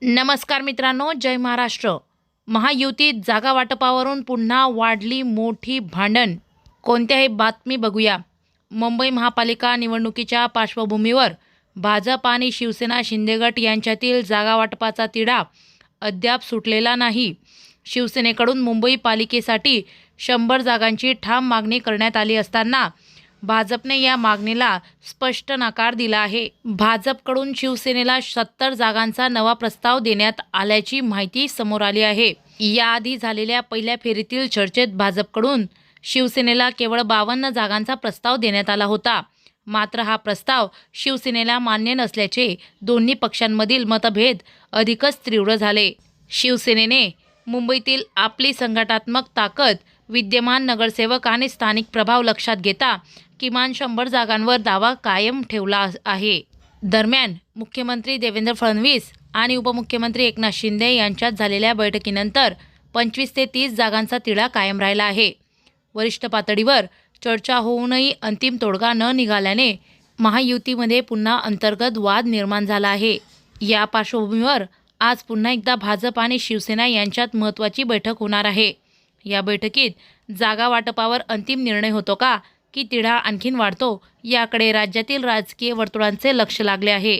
नमस्कार मित्रांनो, जय महाराष्ट्र. महायुतीत जागा वाटपावरून पुन्हा वाढली मोठी भांडण. कोणत्याही बातमी बघूया. मुंबई महापालिका निवडणुकीच्या पार्श्वभूमीवर भाजप आणि शिवसेना शिंदे गट यांच्यातील जागा वाटपाचा तिढा अद्याप सुटलेला नाही. शिवसेनेकडून मुंबई पालिकेसाठी 100 जागांची ठाम मागणी करण्यात आली असताना भाजपने या मागणीला स्पष्ट नकार दिला आहे. भाजपकडून शिवसेनेला 70 जागांचा नवा प्रस्ताव देण्यात आल्याची माहिती समोर आली आहे. याआधी झालेल्या पहिल्या फेरीतील चर्चेत भाजपकडून शिवसेनेला केवळ 52 जागांचा प्रस्ताव देण्यात आला होता. मात्र हा प्रस्ताव शिवसेनेला मान्य नसल्याचे दोन्ही पक्षांमधील मतभेद अधिकच तीव्र झाले. शिवसेनेने मुंबईतील आपली संघटनात्मक ताकद, विद्यमान नगरसेवक आणि स्थानिक प्रभाव लक्षात घेता किमान 100 जागांवर दावा कायम ठेवला आहे. दरम्यान मुख्यमंत्री देवेंद्र फडणवीस आणि उपमुख्यमंत्री एकनाथ शिंदे यांच्यात झालेल्या बैठकीनंतर 25 ते 30 जागांचा तिढा कायम राहिला आहे. वरिष्ठ पातळीवर चर्चा होऊनही अंतिम तोडगा न निघाल्याने महायुतीमध्ये पुन्हा अंतर्गत वाद निर्माण झाला आहे. या पार्श्वभूमीवर आज पुन्हा एकदा भाजप आणि शिवसेना यांच्यात महत्त्वाची बैठक होणार आहे. या बैठकीत जागा वाटपावर अंतिम निर्णय होतो का, की तिढा आणखीन वाढतो, याकडे राज्यातील राजकीय वर्तुळांचे लक्ष लागले आहे.